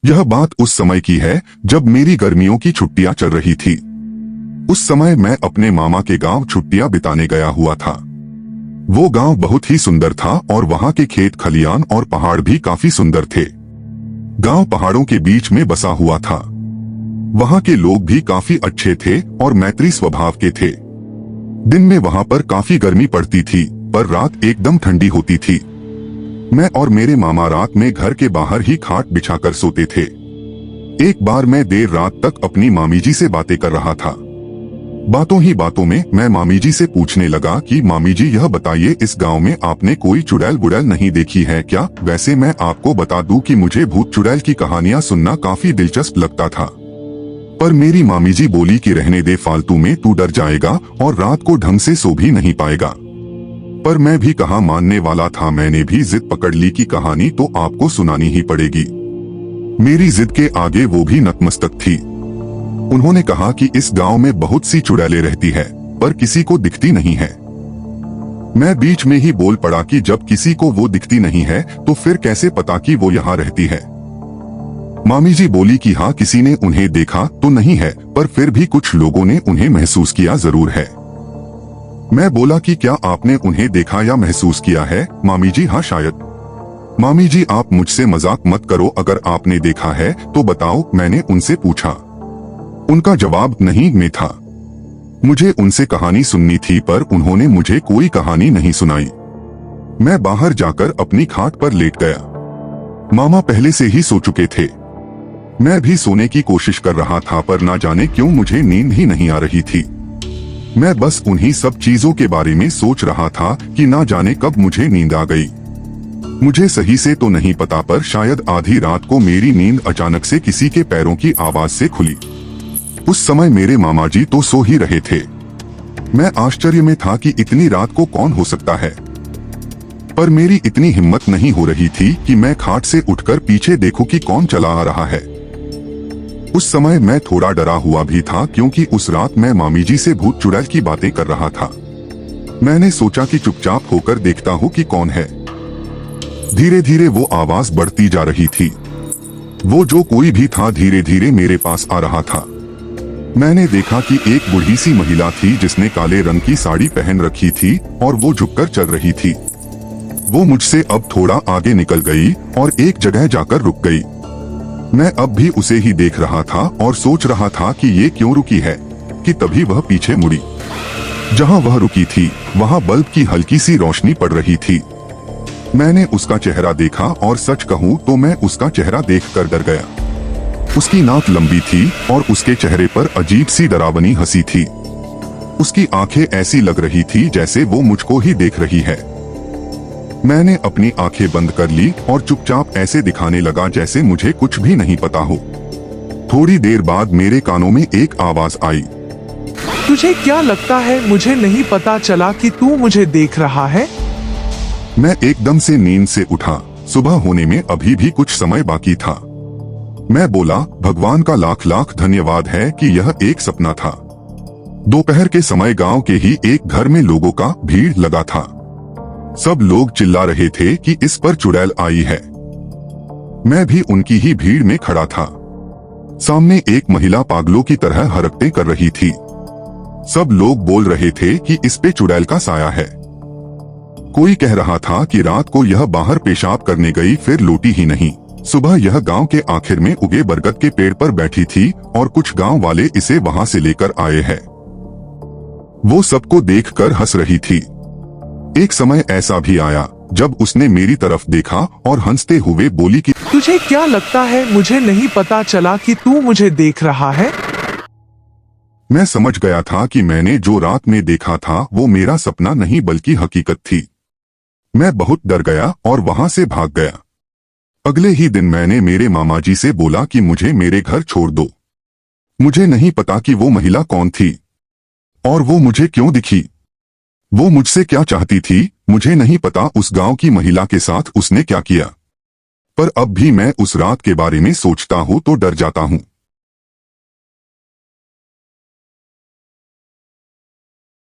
यह बात उस समय की है जब मेरी गर्मियों की छुट्टियां चल रही थी। उस समय मैं अपने मामा के गांव छुट्टियां बिताने गया हुआ था। वो गांव बहुत ही सुंदर था और वहां के खेत खलियान और पहाड़ भी काफी सुंदर थे। गांव पहाड़ों के बीच में बसा हुआ था। वहां के लोग भी काफी अच्छे थे और मैत्री स्वभाव के थे। दिन में वहां पर काफी गर्मी पड़ती थी, पर रात एकदम ठंडी होती थी। मैं और मेरे मामा रात में घर के बाहर ही खाट बिछाकर सोते थे। एक बार मैं देर रात तक अपनी मामी जी से बातें कर रहा था। बातों ही बातों में मैं मामी जी से पूछने लगा कि मामी जी, यह बताइए, इस गांव में आपने कोई चुड़ैल बुड़ैल नहीं देखी है क्या? वैसे मैं आपको बता दूं कि मुझे भूत चुड़ैल की कहानियां सुनना काफी दिलचस्प लगता था, पर मेरी मामी जी बोली कि रहने दे, फालतू में तू डर जाएगा और रात को ढंग से सो भी नहीं पाएगा। पर मैं भी कहाँ मानने वाला था। मैंने भी जिद पकड़ ली कि कहानी तो आपको सुनानी ही पड़ेगी। मेरी जिद के आगे वो भी नतमस्तक थी। उन्होंने कहा कि इस गांव में बहुत सी चुड़ैलें रहती है, पर किसी को दिखती नहीं है। मैं बीच में ही बोल पड़ा कि जब किसी को वो दिखती नहीं है तो फिर कैसे पता कि वो यहाँ रहती है? मामी जी बोली कि हाँ, किसी ने उन्हें देखा तो नहीं है, पर फिर भी कुछ लोगों ने उन्हें महसूस किया जरूर है। मैं बोला कि क्या आपने उन्हें देखा या महसूस किया है? मामी जी, हाँ शायद। मामी जी, आप मुझसे मजाक मत करो, अगर आपने देखा है तो बताओ, मैंने उनसे पूछा। उनका जवाब नहीं में था। मुझे उनसे कहानी सुननी थी, पर उन्होंने मुझे कोई कहानी नहीं सुनाई। मैं बाहर जाकर अपनी खाट पर लेट गया। मामा पहले से ही सो चुके थे। मैं भी सोने की कोशिश कर रहा था, पर ना जाने क्यों मुझे नींद ही नहीं आ रही थी। मैं बस उन्हीं सब चीजों के बारे में सोच रहा था कि ना जाने कब मुझे नींद आ गई। मुझे सही से तो नहीं पता, पर शायद आधी रात को मेरी नींद अचानक से किसी के पैरों की आवाज से खुली। उस समय मेरे मामा जी तो सो ही रहे थे। मैं आश्चर्य में था कि इतनी रात को कौन हो सकता है, पर मेरी इतनी हिम्मत नहीं हो रही थी कि मैं खाट से उठकर पीछे देखूं कि कौन चला आ रहा है। उस समय मैं थोड़ा डरा हुआ भी था, क्योंकि उस रात मैं मामी जी से भूत चुड़ैल की बातें कर रहा था। मैंने सोचा कि चुपचाप होकर देखता हूँ कि कौन है। धीरे धीरे वो आवाज बढ़ती जा रही थी। वो जो कोई भी था धीरे धीरे मेरे पास आ रहा था। मैंने देखा कि एक बूढ़ी सी महिला थी जिसने काले रंग की साड़ी पहन रखी थी और वो झुककर चल रही थी। वो मुझसे अब थोड़ा आगे निकल गई और एक जगह जाकर रुक गई। मैं अब भी उसे ही देख रहा था और सोच रहा था कि ये क्यों रुकी है, कि तभी वह पीछे मुड़ी। जहां वह रुकी थी वहां बल्ब की हल्की सी रोशनी पड़ रही थी। मैंने उसका चेहरा देखा और सच कहूं तो मैं उसका चेहरा देखकर डर गया। उसकी नाक लंबी थी और उसके चेहरे पर अजीब सी डरावनी हंसी थी। उसकी आंखें ऐसी लग रही थी जैसे वो मुझको ही देख रही है। मैंने अपनी आंखें बंद कर ली और चुपचाप ऐसे दिखाने लगा जैसे मुझे कुछ भी नहीं पता हो। थोड़ी देर बाद मेरे कानों में एक आवाज आई। तुझे क्या लगता है मुझे नहीं पता चला कि तू मुझे देख रहा है? मैं एकदम से नींद से उठा। सुबह होने में अभी भी कुछ समय बाकी था। मैं बोला, भगवान का लाख लाख धन्यवाद है कि यह एक सपना था। दोपहर के समय गांव के ही एक घर में लोगों का भीड़ लगा था। सब लोग चिल्ला रहे थे कि इस पर चुड़ैल आई है। मैं भी उनकी ही भीड़ में खड़ा था। सामने एक महिला पागलों की तरह हरकतें कर रही थी। सब लोग बोल रहे थे कि इस पे चुड़ैल का साया है। कोई कह रहा था कि रात को यह बाहर पेशाब करने गई, फिर लौटी ही नहीं। सुबह यह गांव के आखिर में उगे बरगद के पेड़ पर बैठी थी और कुछ गांव वाले इसे वहां से लेकर आए हैं। वो सबको देखकर हंस रही थी। एक समय ऐसा भी आया जब उसने मेरी तरफ देखा और हंसते हुए बोली कि तुझे क्या लगता है मुझे नहीं पता चला कि तू मुझे देख रहा है? मैं समझ गया था कि मैंने जो रात में देखा था वो मेरा सपना नहीं बल्कि हकीकत थी। मैं बहुत डर गया और वहां से भाग गया। अगले ही दिन मैंने मेरे मामा जी से बोला कि मुझे मेरे घर छोड़ दो। मुझे नहीं पता कि वो महिला कौन थी और वो मुझे क्यों दिखी। वो मुझसे क्या चाहती थी मुझे नहीं पता। उस गांव की महिला के साथ उसने क्या किया, पर अब भी मैं उस रात के बारे में सोचता हूँ तो डर जाता हूँ।